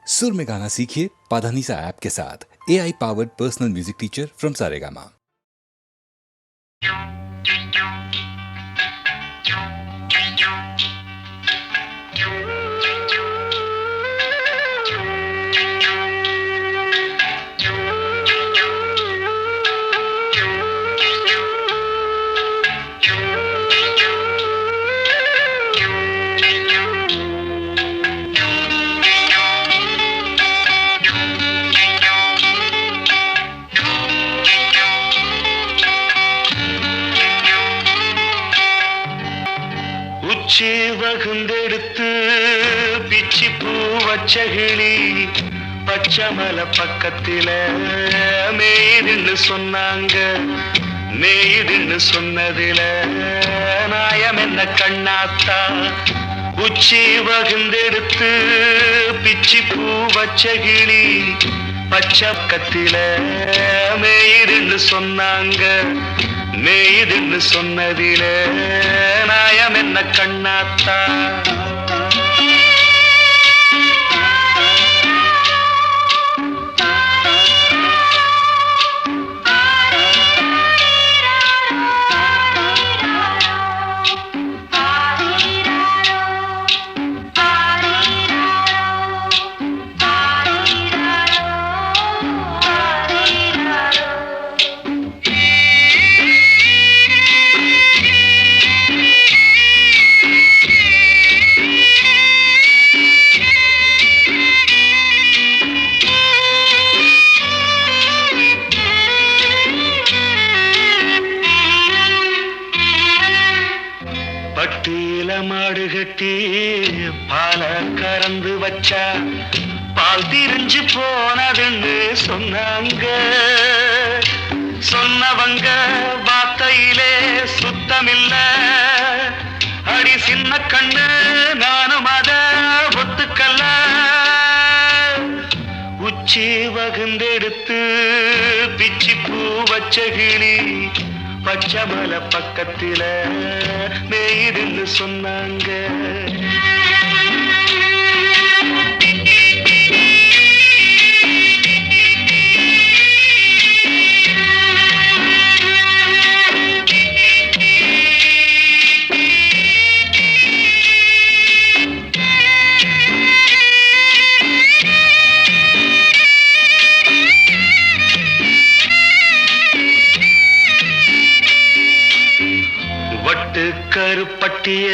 सुर में गाना सीखिए पाधानीसा ऐप के साथ। AI powered personal music teacher from Saregama. உச்சி வகுந்தெடுத்து பிச்சி பூ வச்சகிளி பச்சமல பக்கத்தில மேய்துன்னு சொன்னாங்க. மேய்துன்னு சொன்னதில நாயம் என்ன கண்ணாத்தா. உச்சி வகுந்தெடுத்து பிச்சி பூ வச்சகிளி பச்சக்கத்தில மேய்துன்னு சொன்னாங்க. மேய்துன்னு சொன்னதில நாயம் என்ன கண்ணாத்தா. பட்டியில மாடு கட்டி பால கறந்து வச்சா பால் திரிஞ்சு போனதுன்னு சொன்னாங்க. சொன்னவங்க வார்த்தையிலே சுத்தமில்ல. அடி சின்ன கண்ணு நானும் அத ஒத்துக்கல்ல. உச்சி வகுந்தெடுத்து பிச்சி பூ வச்ச கிளி பச்சமல பக்கத்தில மேய்துன்னு சொன்னாங்க. கருப்பட்டிய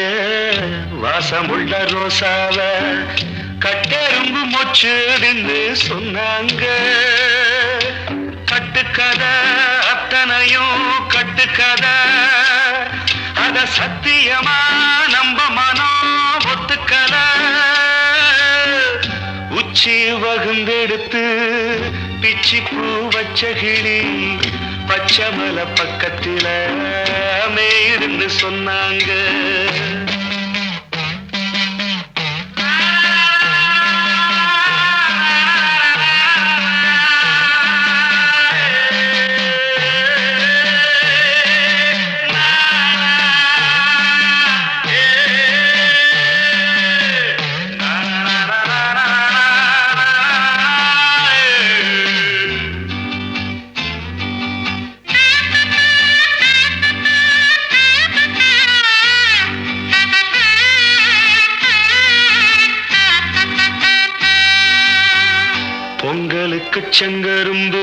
வாசமுள்ள ரோசாவ கட்டெரும்பு மொச்சுன்னு சொன்னாங்க. கட்டுக்கதை அத்தனையும் கட்டுக்கதை. அத சத்தியமா நம்ப மனம் ஒத்துக்கல. உச்சி வகுந்தெடுத்து பிச்சி பூ வச்ச கிளி பச்சமல பக்கத்தில மேய்துன்னு சொன்னாங்க. பொங்கலுக்கு செங்கரும்பு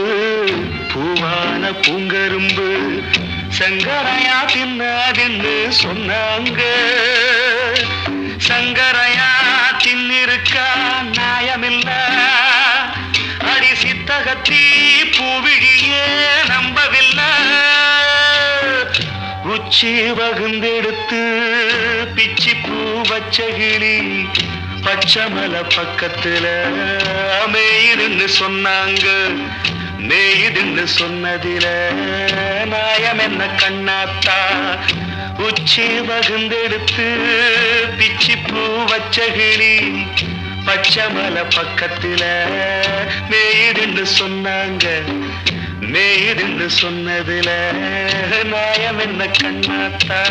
பூவான பூங்கரும்பு சங்கரையா தின்னாதுன்னு சொன்னாங்க. சங்கரையா தின்னிருக்கா நியாயமில்ல. அடி சித்தகத்தி பூவிழியே நம்பவில்லை. உச்சி வகுந்தெடுத்து பிச்சி பூ வச்ச கிளி பச்சமல பக்கத்தில மேய்துன்னு சொன்னாங்க. மேய்துன்னு சொன்னதில நாயம் என்ன கண்ணாத்தா. உச்சி வகுந்தெடுத்து பிச்சி பூ வச்ச கிளி பச்சமல பக்கத்தில மேய்துன்னு சொன்னாங்க. மேய்துன்னு சொன்னதில நாயம் என்ன கண்ணாத்தா.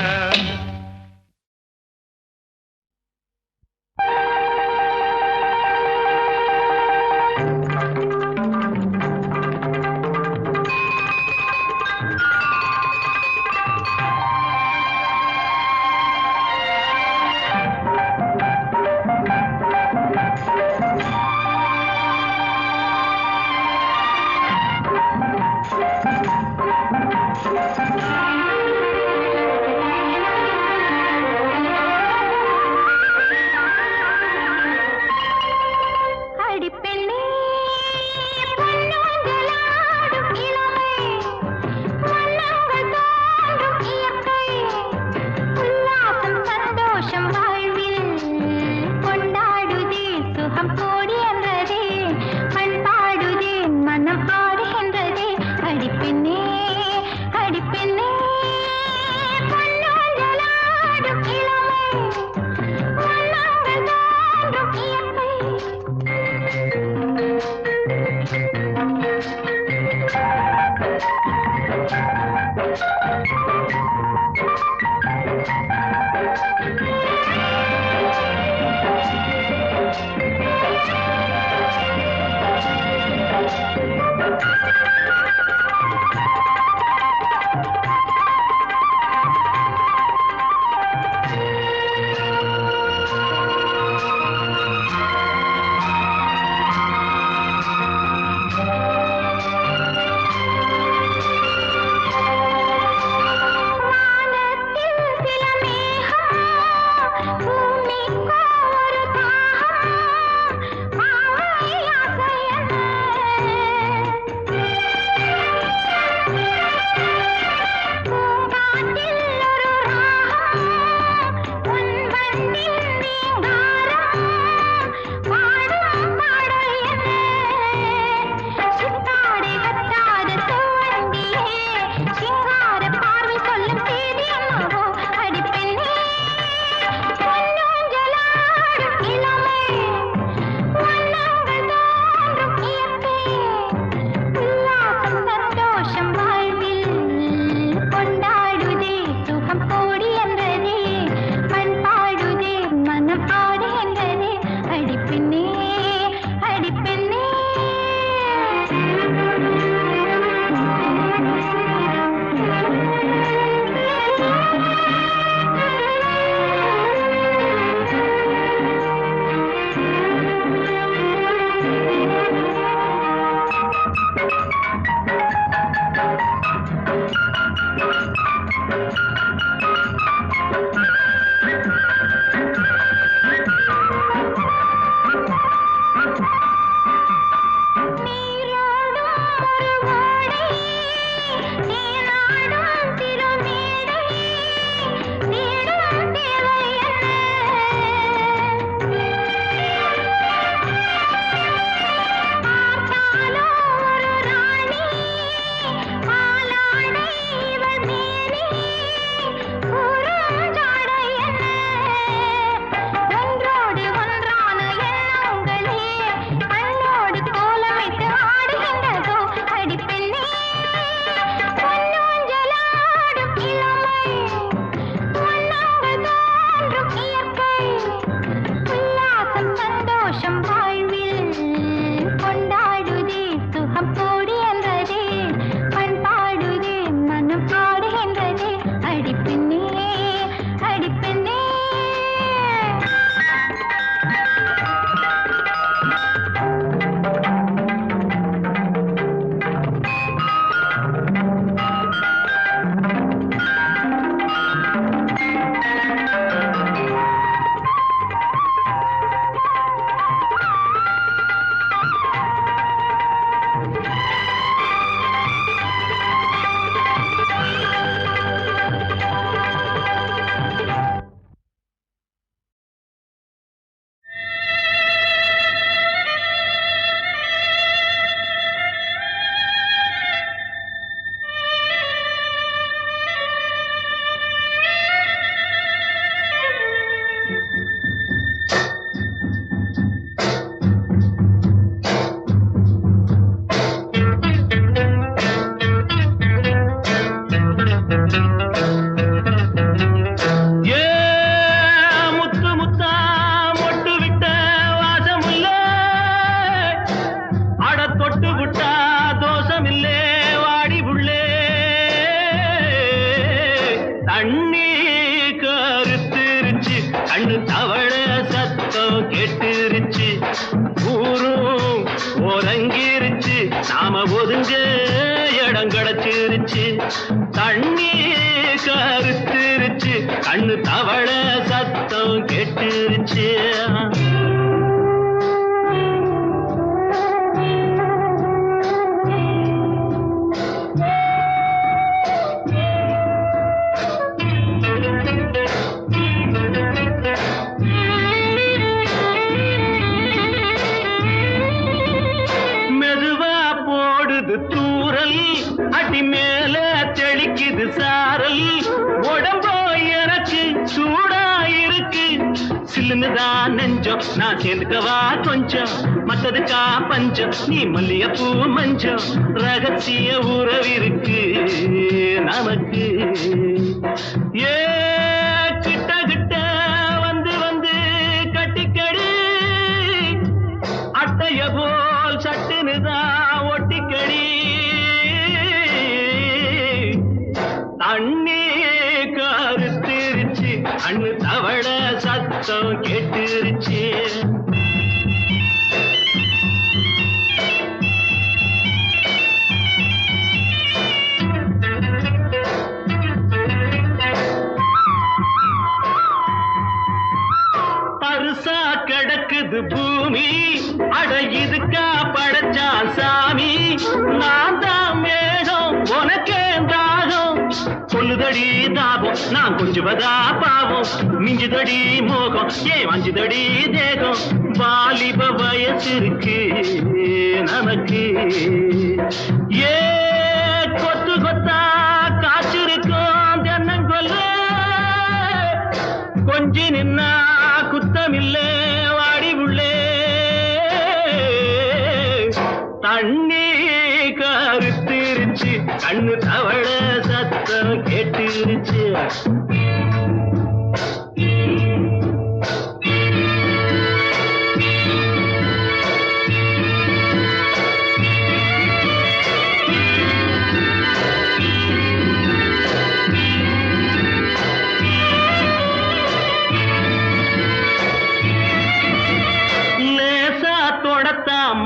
நாம ஒதுங்க இடம் கிடைச்சிருச்சு, தண்ணி கருத்துருச்சு, கண்ணு தவள சத்தம் கெட்டுருச்சு. அடி மேல தெளிக்குது சாரல், உடம்போ எனக்கு சூடாயிருக்கு, சில்லுன்னுதான் நெஞ்சம், நான் சேர்ந்துக்கவா கொஞ்சம், மத்ததுக்கா பஞ்சம், நீ மல்லிகைப்பூ மஞ்சம், ரகசிய உறவிருக்கு நமக்கு. ஏ கிட்ட கிட்ட வந்து வந்து கட்டிக்கடி, அட்டைய போல் சட்டுனுதான் ஒட்டிக்கடி, நான் தான் மேகம் உனக்கே தாகம் சொல்லுதடி தாபம் நான் கொஞ்சுவதா பாவம் மிஞ்சுதடி மோகம் ஏன் வஞ்சுதடி தேகம் வாலிப வயசு இருக்கு நமக்கு ஏ கொத்து கொத்தா காய்ச்சிருக்கும் தென்னங்கொல்ல கொஞ்சி நின்னா குத்தமில்லே வாடி உள்ளே தண்ணி கருத்திருச்சு கண்ணு தவள சத்தம் கேட்டுருச்சு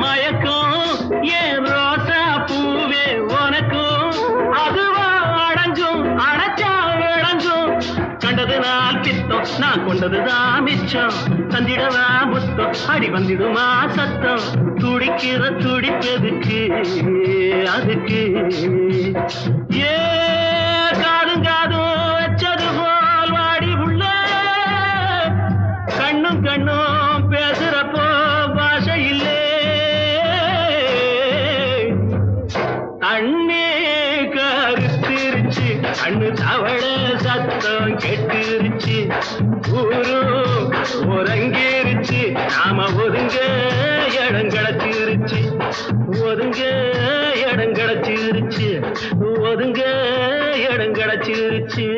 மயக்கம் ஏன் ரோசா பூவே உனக்கும் அதுவா அடங்கும் அடைச்சா விளங்கும் கண்டது நாள் பித்தம் நான் கொண்டதுதான் மிச்சம் தந்திடவா முத்தம் அடி வந்திடுமா சத்தம் துடிக்கிற துடிப்பதுக்கு அதுக்கு ஏ காதும் காதும் வச்சது போல் வாடி உள்ள கண்ணும் கண்ணும் பேசுறப்போ பாஷை இல்லை அண்ணே கருத்திருச்சு அண்ணு தவள சத்தம் கெட்டுருச்சு ஊரு உறங்கிருச்சு நாம ஒதுங்க இடம் கிடைச்சிருச்சு ஒதுங்க இடம் கிடைச்சிருச்சு ஒதுங்க இடம் கிடைச்சிருச்சு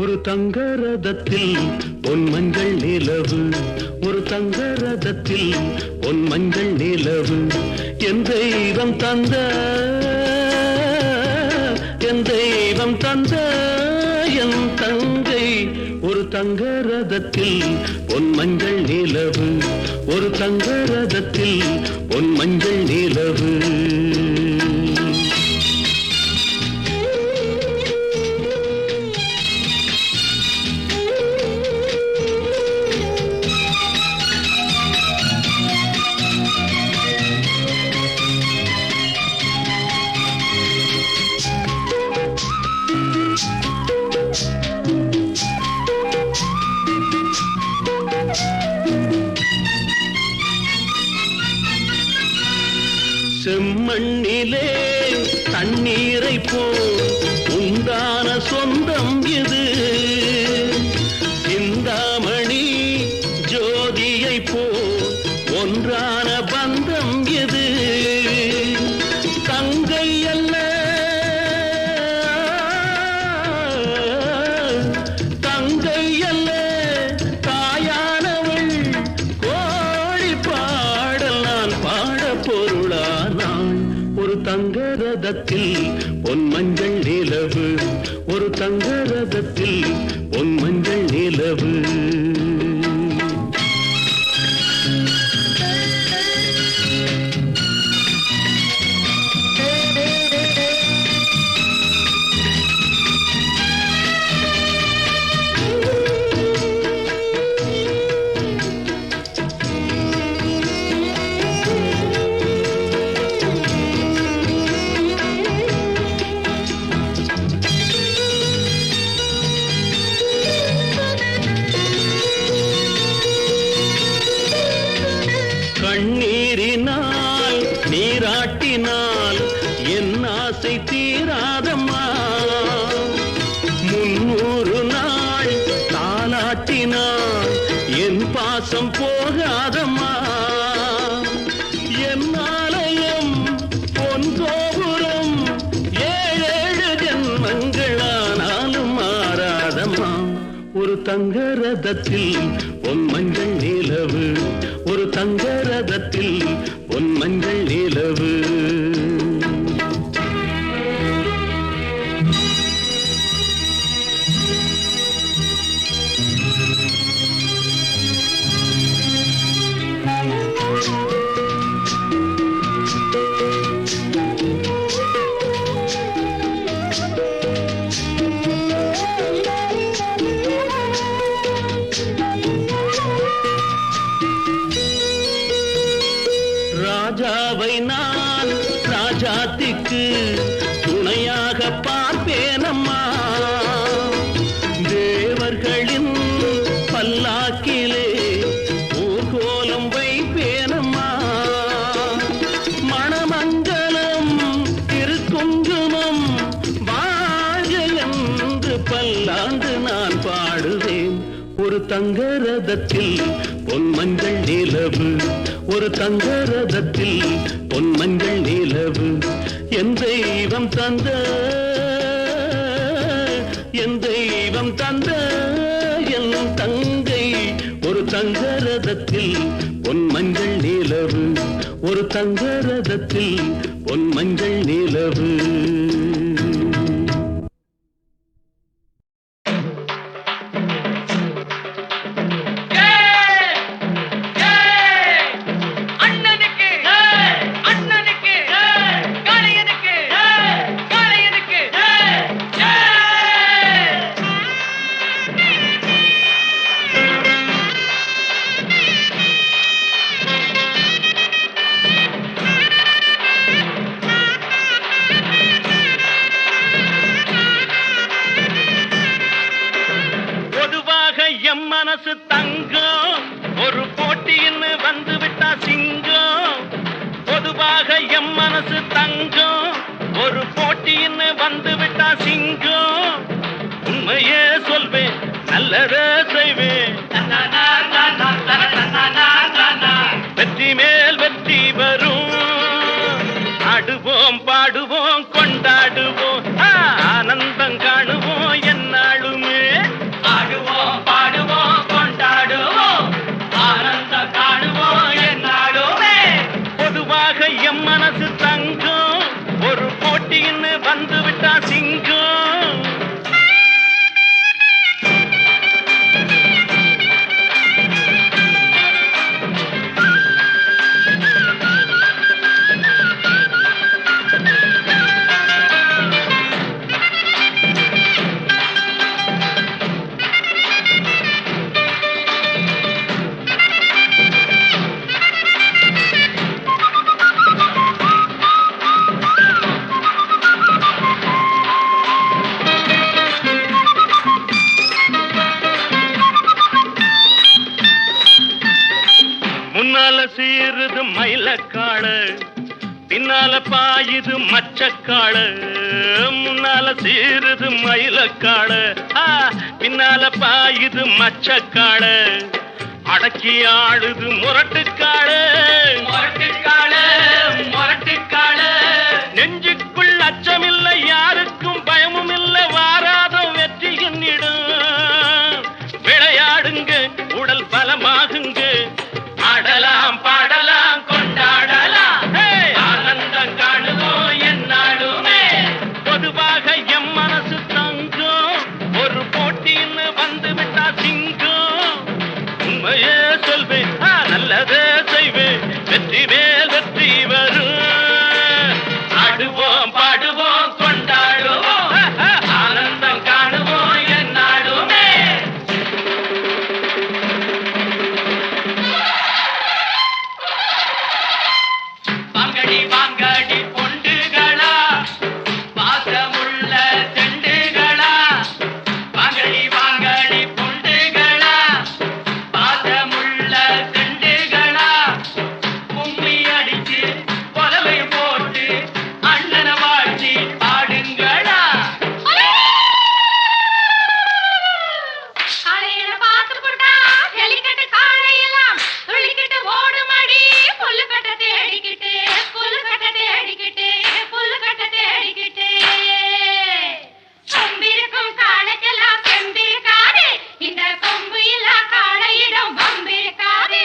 ஒரு தங்க ரதத்தில் பொன் மஞ்சள் நிலவு ஒரு தங்க ரதத்தில் பொன் மஞ்சள் நிலவு என் தெய்வம் தந்த என் தெய்வம் தந்த என் தங்கை ஒரு தங்க ரதத்தில் பொன் மஞ்சள் நிலவு ஒரு தங்க ரதத்தில் பொன் மஞ்சள் நிலவு செம்மண்ணிலே தண்ணீரை போல் உண்டான சொந்தம் இது சிந்தாமணி ஜோதியை போல் ஒன்றான பந்தம் இது தங்கை அல்ல தங்கை அல்ல தாயானவள் கோழி பாடல் நான் பாட பொருளானாள் ஒரு தங்க ரதத்தில் பொன் மஞ்சள் நிலவு ஒரு தங்க ரதத்தில் பொன் மஞ்சள் நிலவு கண்ணீரினால் நீராட்டினால் என் ஆசை தீராதம்மா 300 நாள் தாலாட்டினால் என் பாசம் போகாதம்மா என் ஆலயம் பொன் கோபுரம் 7 ஜென்மங்களானாலும் மாறாதம்மா ஒரு தங்க ரதத்தில் பொன் மஞ்சள் நிலவு ஒரு தங்க ரதத்தில் பொன் மஞ்சள் நிலவு ராஜாவை நான் ராஜாத்திக்கு துணையாக பார்ப்பேனம்மா. தேவர்களின் பல்லாக்கிலே ஊர்கோலம் வைப்பேனம்மா. மணமங்கலம் திருக்குங்குமம் வாழ்க என்று பல்லாண்டு நான் பாடுவேன். ஒரு தங்க ரதத்தில் பொன்மஞ்சள் நிலவு, ஒரு தங்க ரதத்தில் பொன்மஞ்சள் நிலவு. என் தெய்வம் தந்த, என் தெய்வம் தந்த என் தங்கை. ஒரு தங்க ரதத்தில் பொன்மஞ்சள் நிலவு, ஒரு தங்க ரதத்தில் பொன்மஞ்சள் நிலவு. மனசு தங்கம் ஒரு போட்டின்னு வந்து விட்டா சிங்கம். பொதுவாக எம் மனசு தங்கம் ஒரு போட்டின்னு வந்து விட்டா சிங்கம். உண்மையே சொல்வேன், நல்லதே செய்வேன். வெற்றி மேல் வெற்றி வரும். ஆடுவோம் பாடுவோம் கொண்டாடுவோம், ஆனந்தம் காணுவோம் என்னாலுமே. ஆடுவோம் பாடுவோம் கொண்டாடுவோம், ஆனந்தம் காணுவோம் என்னாலுமே. பொதுவாக எம் மனசு தங்கம் ஒரு போட்டின்னு வந்து விட்டா சிங்கம். முன்னால சீருது மயிலக்காடு, பின்னால பாயுது மச்சக்காடு. முன்னால சீருது மயிலக்காடு, பின்னால பாயுது மச்சக்காடு. அடக்கி ஆடுது முரட்டுக்காடு, முரட்டுக்காடு முரட்டுக்காடு. நெஞ்சுக்குள் அச்சமில்லை, யாருக்கும் பயமும் இல்லை, வாராதம் வெற்றி என்னிடும். விளையாடுங்க, உடல் பலமாகுங்க, ஆடலாம் பாடலாம் கொண்டாடலாம், ஆனந்தம் காணுவோம் என்னாலுமே. பொதுவாக எம் மனசு தங்கம் ஒரு போட்டின்னு வந்து விட்டா சிங்கம். உண்மையே சொல்வேன், நல்லதே செய்வேன், வெற்றி மேல் வெற்றி வரும். ஆடுவோம் பாடுவோம் கொண்டாடுவோம், ஆனந்தம் காணுவோம் என்னாலுமே. வாங்கடி வாங்கடி பொண்டுகளா, பாசமுள்ள செண்டுகளா. வாங்கடி வாங்கடி பொண்டுகளா, பாசமுள்ள செண்டுகளா. கும்மி அடிச்சு கொலவை போட்டு அண்ணனை வாழ்த்தி ஆடுங்களா. காளையில பாத்து போட்டா ஜல்லிக்கட்டு காளையெல்லாம் துள்ளிக்கிட்டு ஓடுமடி. புல்லுக்கட்ட தேடிக்கிட்டு புல்லுக்கட்ட தேடிக்கிட்டு புல்லுக்கட்ட தேடிக்கிட்டு. கொம்பிருக்கும் காளைக்கெல்லாம் செம்பிருக்காது, இந்த கொம்பு இல்லா காளையிடம் வம்பிருக்காது.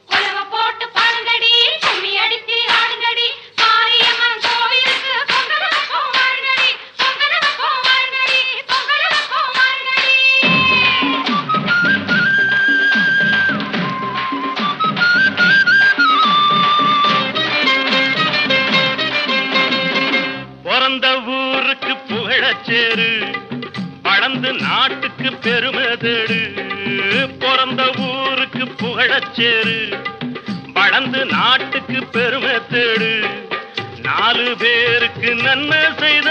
உழவ போட்டு பாடுங்கடி, கும்மி அடிச்சு ஆடுங்கடி. மாரியம்மன் கோவிலுக்கு பொங்கல் வைப்போம் வாருங்கடி, பொங்கல் வைப்போம் வாருங்கடி, பொங்கல் வைப்போம் வாருங்கடி. பிறந்த ஊருக்கு புகழச்சேரு, வளர்ந்து நாட்டுக்கு பெருமை தேடு. பிறந்த ஊருக்கு புகழச்சேரு, வளர்ந்து வாழ்ந்து நாட்டுக்கு பெருமை தேடு 4 பேருக்கு நன்மை செய்த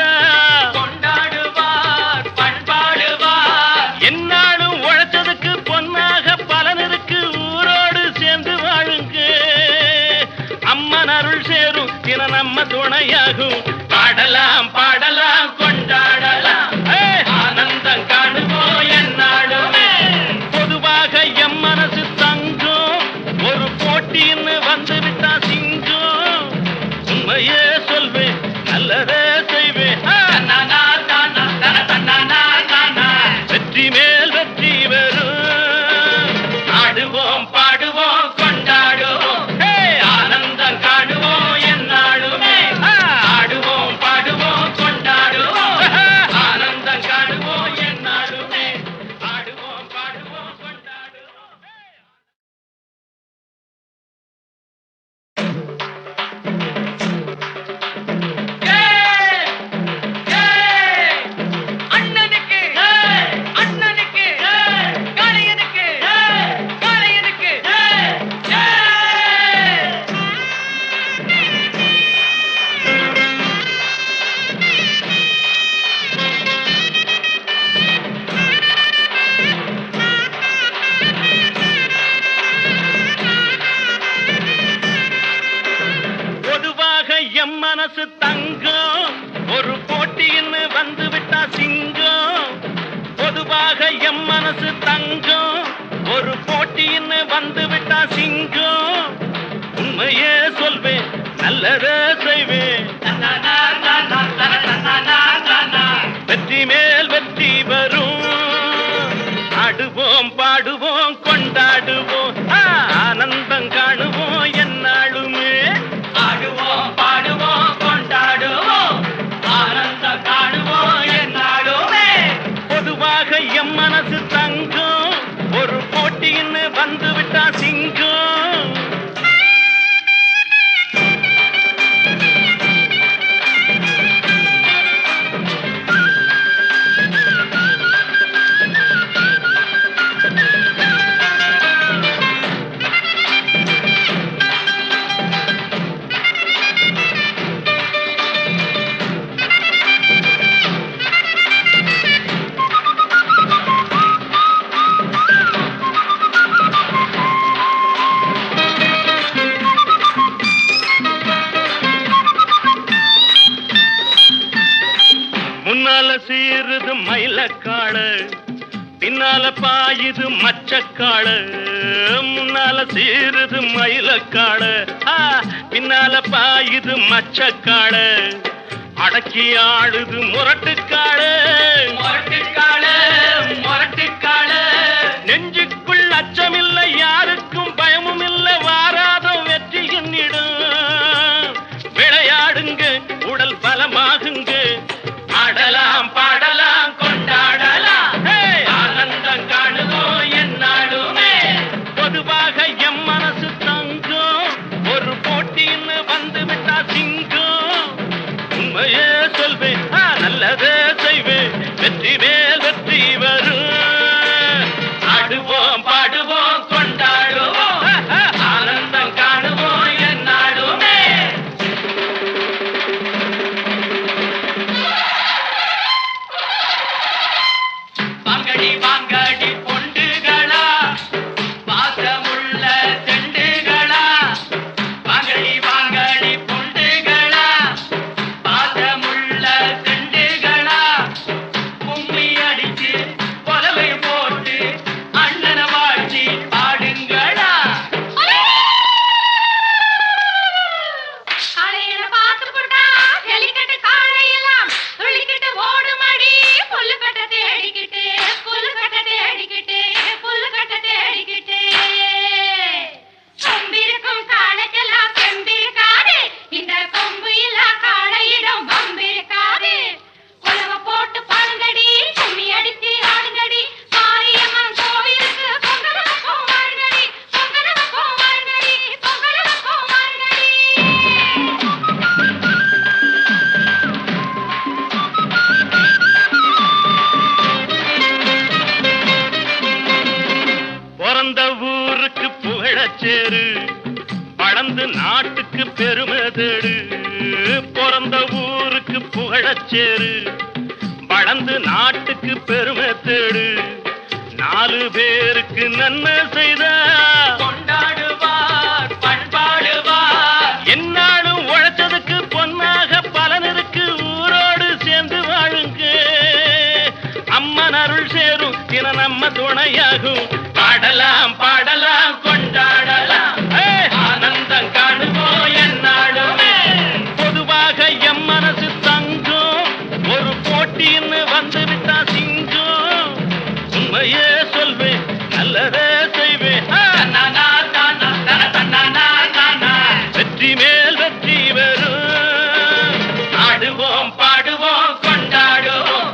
கொண்டாடுவார் பண்பாடுவார் என்னாலும் உழைச்சதுக்கு பொன்னாக பலனருக்கு ஊரோடு சேர்ந்து வாழுங்க அம்மன் அருள் சேரும் தின நம்ம துணையாகும் பாடலாம் பாடலாம் கொண்டாடலாம் ஆனந்தம் காணுவோம் என்னாலுமே பொதுவாக எம் மனசு தங்கும் ஒரு போட்டின்னு வந்து விட்டா சிங்கம் உண்மையே சொல்வேன் நல்லதே செய்வேன் வெற்றி மேல் வெற்றி வரும் ஆடுவோம் பாடுவோம் கொண்டாடுவோம் ஆனந்தம் காணுவோம் என்னாலுமே ஆடுவோம் பாடுவோம் கொண்டாடுவோம் ஆனந்தம் காணுவோம் என்னாலுமே ஆடுவோம் பாடுவோம் கொண்டாடுவோம் அண்ணனுக்கு அண்ணனுக்கு காளையனுக்கு காளையனுக்கு பொதுவாக எம் மனசு தங்கம் ஒரு போட்டின்னு வந்து விட்டா சிங்கம் பொதுவாக எம் மனசு தங்கம் ஒரு போட்டின்னு வந்து விட்டா சிங்கம் உண்மையே சொல்வேன் நல்லதே செய்வேன் வெற்றி மேல் வெற்றி வரும் ஆடுவோம் பாடுவோம் கொண்டாடுவோம் ஆனந்தம் காணுவோம் என்னாலுமே ஆடுவோம் பாடுவோம் கொண்டாடுவோம் ஆனந்தம் காணுவோம் என்னாலுமே பொதுவாக எம் மனசு தங்கம் ஒரு போட்டின்னு வந்து விட்டா சிங்கம் முன்னால சீருது மயிலக்காடு பின்னால பாயுது மச்சக்காடு முன்னால சீருது மயிலக்காடு பின்னால பாயுது மச்சக்காடு அடக்கி ஆடுது முரட்டுக்காடு முரட்டுக்காடு முரட்டுக்காடு நெஞ்சுக்குள் அச்சமில்லை யாருக்கும் பயமும் இல்லை வாராதம் வெற்றி என்னிடும் விளையாடுங்க உடல் பலமாகுங்க ஆடலாம் பாடலாம் கொண்டாடலாம் ஆனந்தம் காணுவோம் என்னாலுமே பொதுவாக எம் மனசு தங்கம் ஒரு போட்டின்னு வந்து விட்டா சிங்கம் உண்மையே சொல்வேன் நல்லதே செய்வேன் வெற்றி மேல் வெற்றி வரும் ஆடுவோம் பாடுவோம் கொண்டாடுவோம் ஆனந்தம் காணுவோம் என்னாலுமே பெருமை தேடு பிறந்த ஊருக்கு புகழச்சேரு வளர்ந்து நாட்டுக்கு பெருமை தேடு 4 பேருக்கு நன்மை செய்த கொண்டாடுவார் பண்பாடுவார் என்னாலும் உழைச்சதுக்கு பொன்னாக பலனருக்கு ஊரோடு சேர்ந்து வாழுங்க அம்மன் அருள் சேரும் தின நம்ம துணையாகும் பாடலாம் பாடலாம் கொண்டாடலாம் ஆனந்தம் காணுவோம் என்னாடுமே பொதுவாக எம் மனசு தங்கும் ஒரு போட்டின்னு வந்து விட்டா சிங்கும் உண்மையே சொல்வேன் நல்லதே செய்வேன் வெற்றி மேல் வெற்றி வரும் ஆடுவோம் பாடுவோம் கொண்டாடுவோம்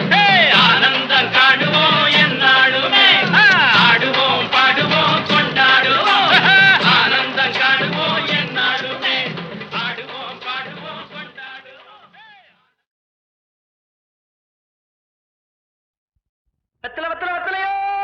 ஆனந்தம் காணுவோம் என்னாடுமே ஆடுவோம் பாடுவோம் கொண்டாடுவோம் ஆனந்தம் காணுவோம் என்னாடுமே ஆடுவோம் பாடுவோம் கொண்டாடுவோம் வெத்தலை வெத்தலை வெத்தலையோ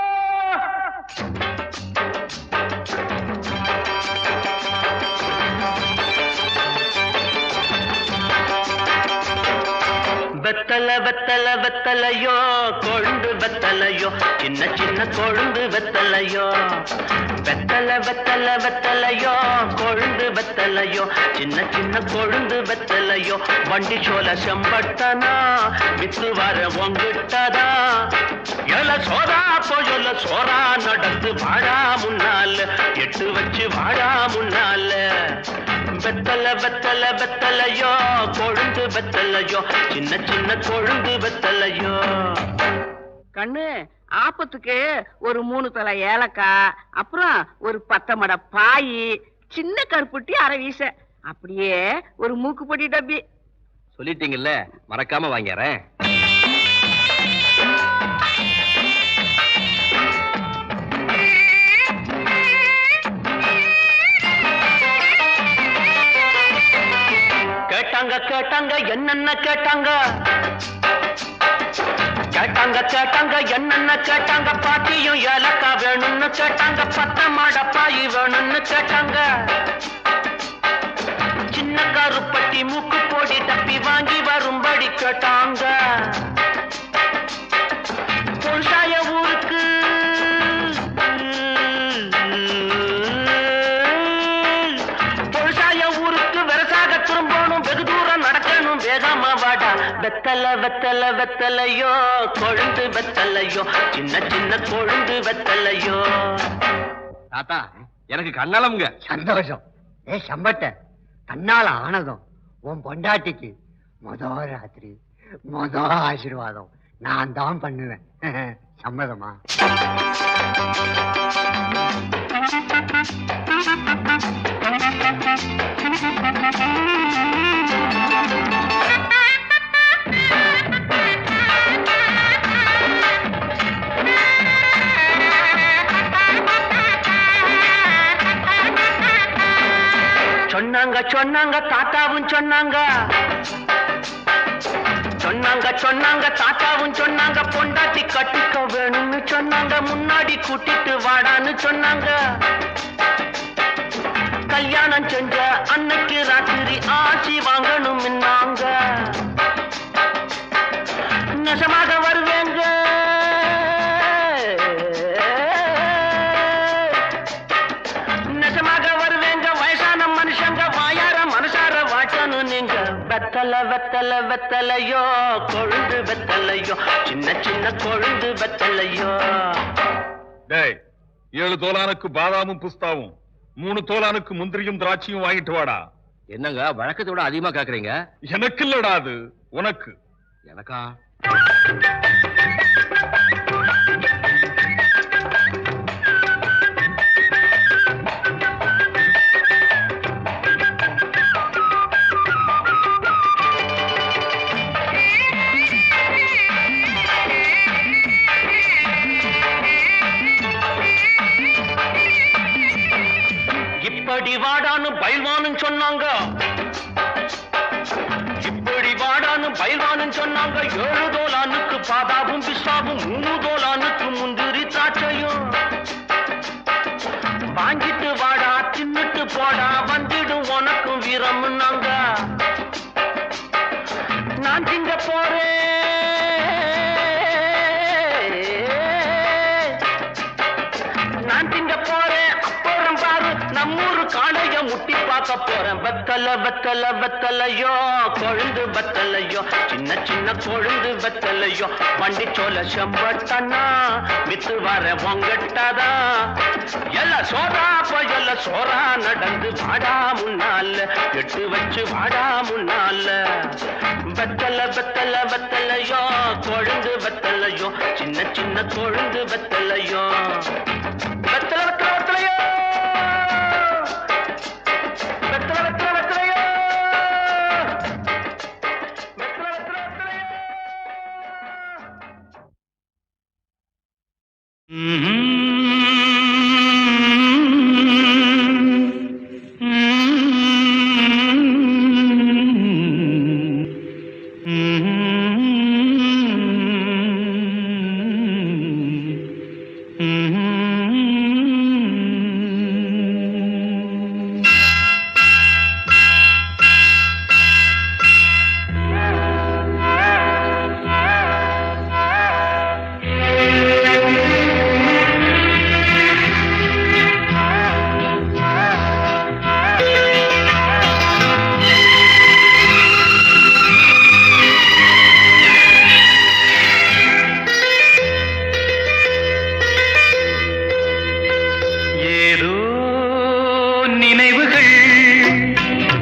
வெத்தல வெத்தல வெத்தலையோ கொழுந்து வெத்தலையோ சின்ன சின்ன கொழுந்து வெத்தலையோ வெத்தல வெத்தல வெத்தலையோ கொழுந்து வெத்தலையோ சின்ன சின்ன கொழுந்து வெத்தலையோ வண்டி சோல செம்பட்டனா வித்து வர உங்கிட்டதா எல சோதா போயொல்ல சோரா நடந்து வாடா முன்னால எட்டு வச்சு வாடா முன்னால வெத்தல வெத்தல வெத்தலையோ கொழுந்து வெத்தலையோ சின்ன சின்ன கொழுந்து வெத்தலையோ கண்ணு ஆப்பத்துக்கு ஒரு 3 தலை ஏலக்காய் அப்புறம் ஒரு 10 மடை பாய் சின்ன கருப்புட்டி அரை வீச அப்படியே ஒரு மூக்குப்பொடி டப்பி சொல்லிட்டீங்கல்ல மறக்காம வாங்கிறேன் கேட்டாங்க கேட்டாங்க என்னென்ன கேட்டாங்க கேட்டாங்க கேட்டாங்க என்னென்ன கேட்டாங்க பாட்டியும் ஏலக்கா வேணும்னு கேட்டாங்க 10 மடை பாய் வேணும்னு கேட்டாங்க சின்ன கருப்பட்டி மூக்கு போடி டப்பி வாங்கி வரும்படி கேட்டாங்க பொன்சாய ஊருக்கு பொன்சாய ஊருக்கு வெரசாக திரும்பணும் வெகு தூரம் நடக்கணும் வேகமா வாடா வெத்தல வெத்தல வெத்தலையோ கொழுந்து வெத்தலையோ சின்ன சின்ன கொழுந்து வெத்தலையோ தாத்தா எனக்கு கண்ணாலமுங்க சந்தோஷம் சம்பட்ட கண்ணால ஆனதும் உன் பொண்டாட்டிக்கு ராத்திரி ஆசீர்வாதம் நான் தான் பண்ணுவேன் சம்மதமா சொன்னாங்க சொன்னாங்க தாத்தாவும் சொன்னாங்க சொன்னாங்க சொன்னாங்க தாத்தாவும் சொன்னாங்க பொண்டாட்டி கட்டிக்க வேணும்னு சொன்னாங்க முன்னாடி கூட்டிட்டு வாடான்னு சொன்னாங்க கல்யாணம் செஞ்ச அன்னைக்கு ராத்திரி ஆட்சி வாங்கணும் நாங்க நெசமாக வருவேங்க நெசமாக வருவேங்க வயசான மனுஷங்க வாயார மனசார வாட்டணும் நீங்க வெத்தல வெத்தல வெத்தலையோ கொழுந்து வெத்தலையோ சின்ன சின்ன கொழுந்து வெத்தலையோ 7 தோலானுக்கு பாதாமும் புஸ்தாவும் 3 தோலானுக்கு முந்திரியும் திராட்சையும் வாங்கிட்டு வாடா. என்னங்க வழக்கத்தை விட அதிகமா கேக்குறீங்க? எனக்கு இல்லடா, அது உனக்கு. எனக்கா? இப்படி வாடான்னு பயில்வான்னு சொன்னாங்க, இப்படி வாடான்னு பயில்வான்னு சொன்னாங்க. 7 தோலானுக்கு பாதாவும் பிஸ்தாவும் 3 தோலானுக்கு முந்திரி திராட்சையும் வாங்கிட்டு வாடா, தின்னுட்டு போடா, வந்துடும் உனக்கும் வீரம்னு சொன்னாங்க. நான் திங்க போறேன், நான் திங்க போறேன், அப்புறம் பாரு நம்மூரு காளைய முட்டி பார்க்க போறேன். வெத்தல வெத்தல வெத்தலையோ கொழுந்து வெத்தலையோ, சின்ன சின்ன கொழுந்து வெத்தலையோ, வண்டி சோல செம்பட்டனா வித்து வர பொங்கட்டாதா. எல்லாம் சோறா போயல்ல சோறா நடந்து வாடா முன்னால, எட்டு வச்சு வாடா முன்னால. வெத்தல வெத்தல வெத்தலையோ கொழுந்து வெத்தலையோ, சின்ன சின்ன கொழுந்து வெத்தலையோ. வெத்தல வெத்தல வெத்தலையோ, வெத்தல வெத்தல வெத்தலையோ, வெத்தல வெத்தல வெத்தலையோ.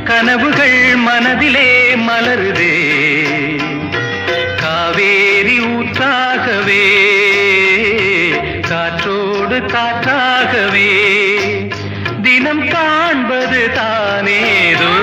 கனவுகள் மனதிலே மலருதே, காவேரி ஊற்றாகவே காற்றோடு காற்றாகவே தினம் காண்பது தானேதோ.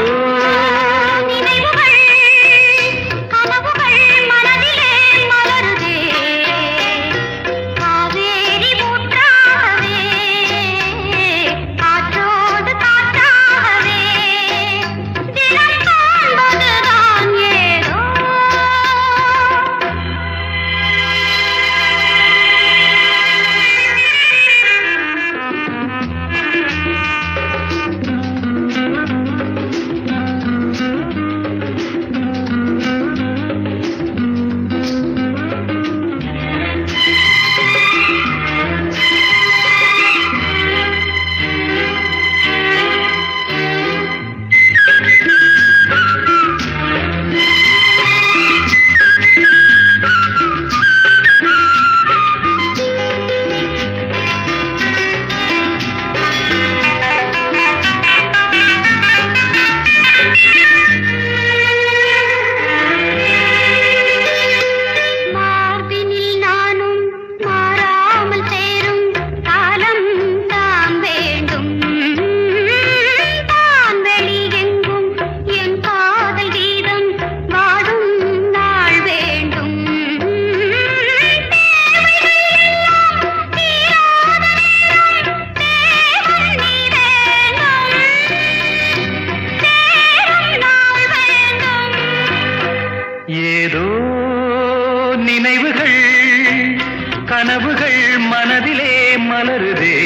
கனவுகள் மனதிலே மலருதே,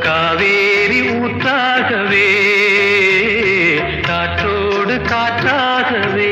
காவேரி ஊற்றாகவே காற்றோடு காற்றாகவே.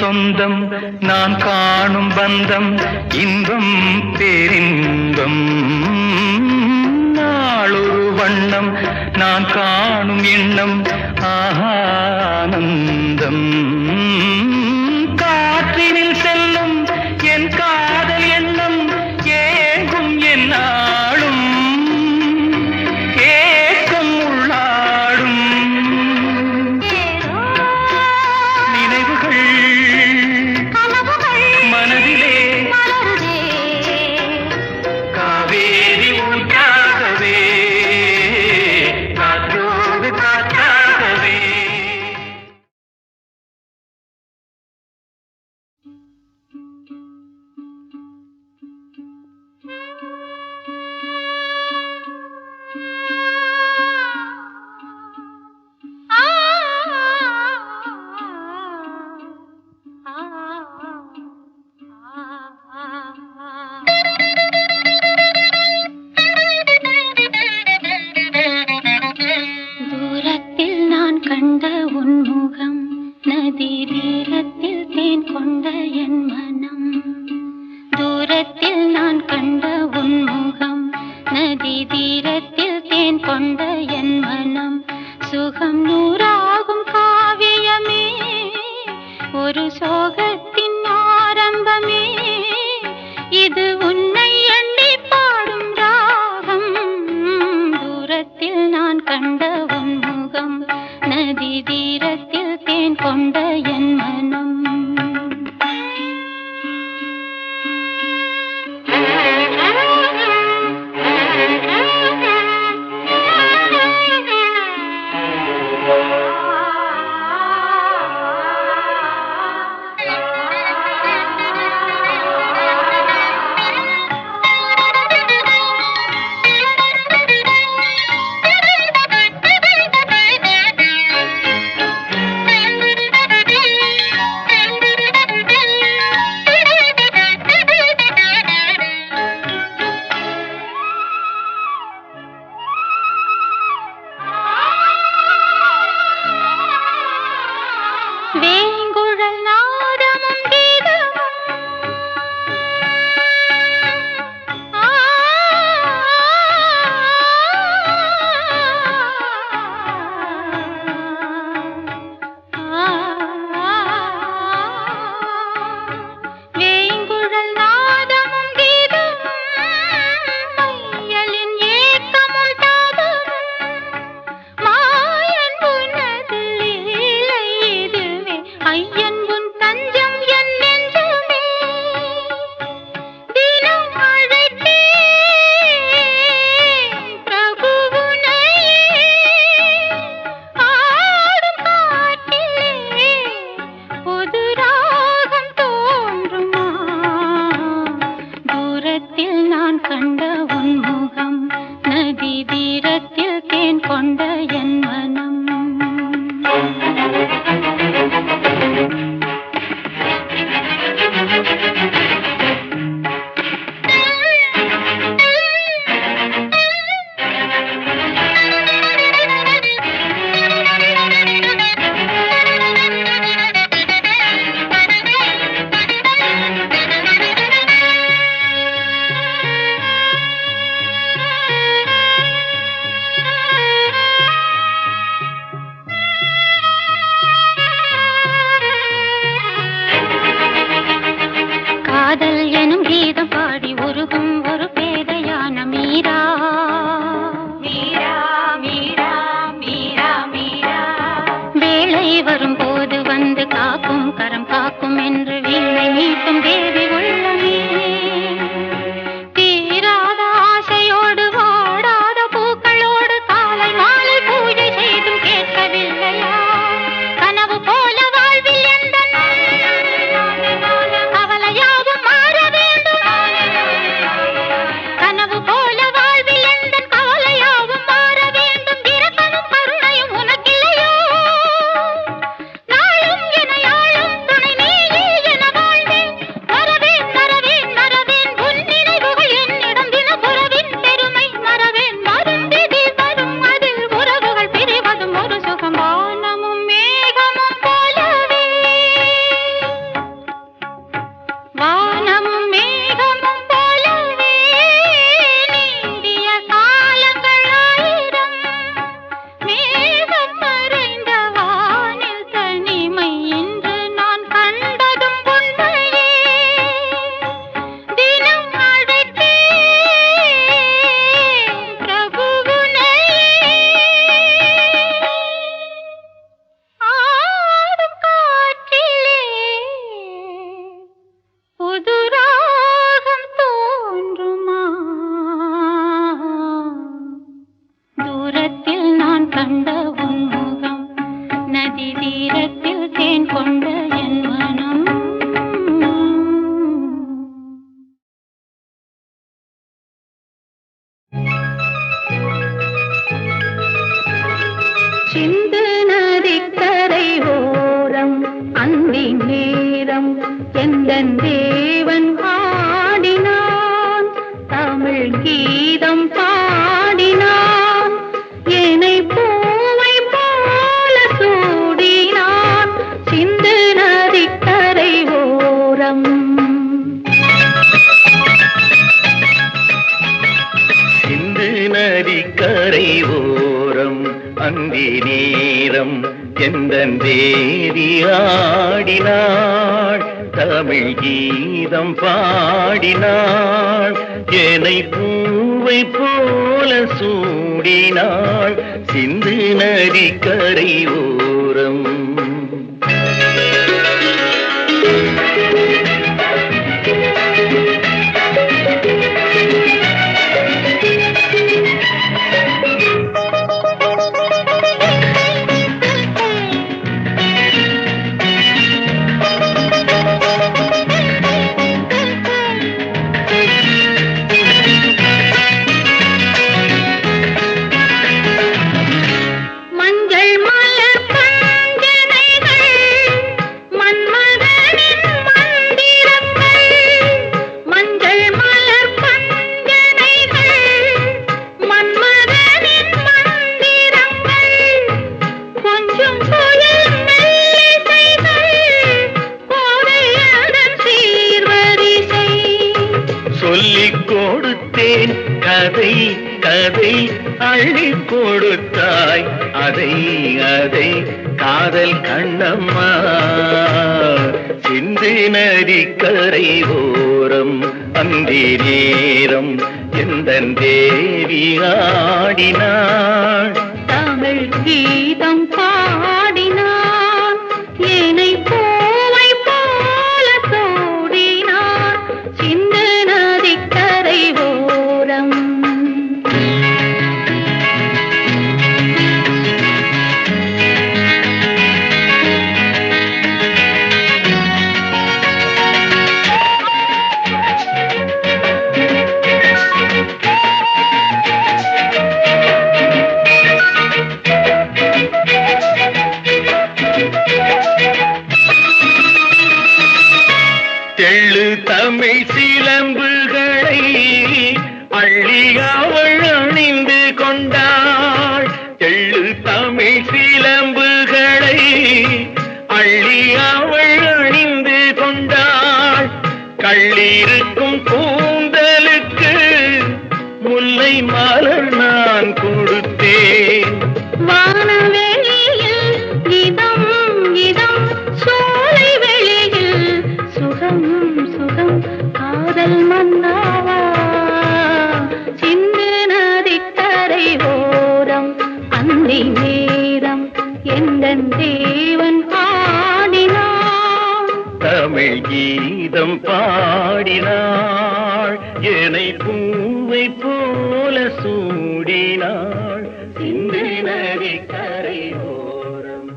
சொந்தம் நான் காணும் பந்தம் இன்பம் பேரின்பம், நாளொரு வண்ணம் நான் காணும் எண்ணம் ஆனந்தம். காற்றினில் செல்லும் என் காதல் எண்ணம் ஏங்கும் என்னாலும் ஏக்கம் உள்ளாடும். தீரத்தில் தேன் கொண்ட என் மனம் தூரத்தில் நான் கண்ட உன் முகம் நதி தீரத்தில் தேன் கொண்ட என் மனம் சுகம் நூறாகும் காவியமே ஒரு சோகத்தின் ஆரம்பமே இது உன்னை எண்ணி பாடும் ராகம் தூரத்தில் நான் கண்ட உன் முகம் நதி தீரத்தில் தேன் கொண்ட என் மனம் வேங்குழல் நாதமும் கீதமும் வேங்குழல் நாதமும் கீதமும் மையலின் ஏக்கமும் தாபமும் மாயன் உனது லீலை இதுவே ஐயன் உன் தஞ்சம் என் நெஞ்சமே தினம் அழைத்தேன் பிரபு உன்னையே ஆடும் காட்டிலே புது ராகம் தோன்றுமா தூரத்தில் நான் கண்ட உன் முகம் நதி தீரத்தில் தேன் கொண்ட என் மனம் காதல் எனும் கீதம் பாடி உருகும் ஒரு பேதையான மீரா மீரா மீரா மீரா மீரா வேளை வரும்போது வந்து காக்கும் கரம் காக்கும் என்று வீணை மீட்டும் தேவி உள்ளமே தீராத ஆசையோடு வாடாத பூக்களோடு காலை மாலை பூஜை செய்தும் கேட்கவில்லையா கனவு போல வாழ்வில் எந்த கவலையாவும் மாற வேண்டும் கனவு போல வாழ்வில் எந்த கவலையாவும் மாற வேண்டும் இரக்கமும் கருணையும் உனக்கில்லையோ நாளும் என யாழும் துணை நீயே என வாழ்வேன் மறவேன் மறவேன் மறவேன் உன் நினைவுகள் என்னிடம் தினப்புறவின் பெருமை மறவேன் வரும் விதி வரும் அதில் உறவுகள் பிரிவதும் ஒரு சுகம் வானமும் மேகமும் போலவே வானமும் மேகமும் போலவே நீண்டிய காலங்கள் ஆயிரம் மேகம் மறைந்த வானில் தனிமை இன்று நான் கண்டதும் உண்மையே தினம் அழைத்தேன் பிரபு உன்னையே ஆடும் காற்றிலே புது ராகம் தோன்றுமா தூரத்தில் நான் கண்ட உன் முகம் நதி தீரத்தில் தேன் கொண்ட என் மனம் சிந்து நதிக்கரை ஓரம் அன்பின் நேரம் எந்தன் தேவன் ஆடினான் தமிழ் கீதம் பாடினான் என்னை பூவை போல சூடினான் சிந்து நதிக்கரை ஓரம் சிந்து நதிக்கரை ஓரம் அந்தி நேரம் எந்தன் தேவி ஆடினாள் தமிழ் கீதம் பாடினாள் என்னை பூவை போல சூடினாள் சிந்து நதிக்கரை ஓரம் சொல்லிக் கொடுத்தேன் கதை கதை அள்ளி கொடுத்தாய் அதை அதை காதல் கண்ணம்மா சிந்து நதிக்கரை ஓரம் அந்தி நேரம் எந்தன் தேவி ஆடினாள் தமிழ் கீதம் பாடினான் என்னை பூவை போல சூடினான் சிந்து நதிக்கரை ஓரம் தெள்ளு தமிழ் சிலம்புகளை அள்ளி அவள் அணிந்து கொண்டாள் தெள்ளு தமிழ் சிலம்புகளை அள்ளி அவள் அணிந்து கொண்டாள் கள்ளிருக்கும் கூந்தலுக்கு முல்லை மலர் நான் கொடுத்தேன் வானவெளியில் இதம் இதம் சோலை வெளியில் சுகம் சுகம் காதல் மன்னாவா சிந்து நதிக்கரை ஓரம் அந்தி நேரம் எந்தன் தேவன் ஆடினான் தமிழ் கீதம் பாடினாள் என்னை பூவை போல சூடினாள் சிந்து நதிக்கரை ஓரம்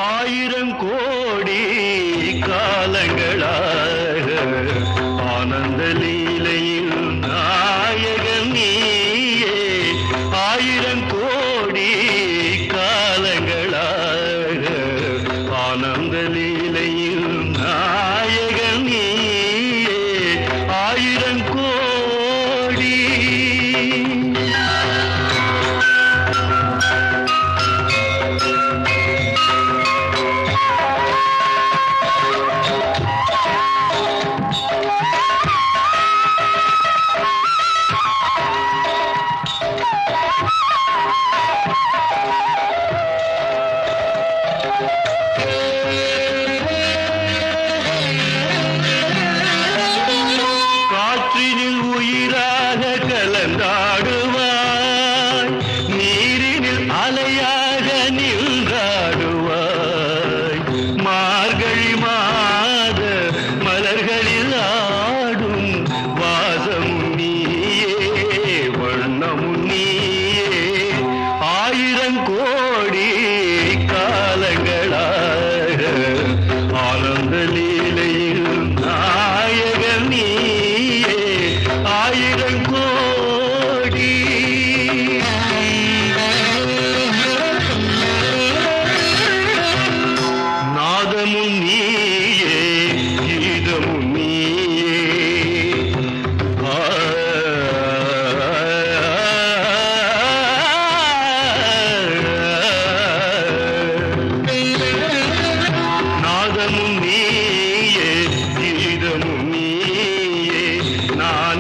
ஆயிரம் கோடி காலங்களாக ஆனந்த லீலையில் நாயகன் நீயே ஆயிரம் கோடி காலங்களாக ஆனந்த லீலையில் நாயகன் நீயே ஆயிரம் கோடி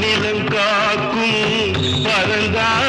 மாநிலம் காக்கும் பரந்தாம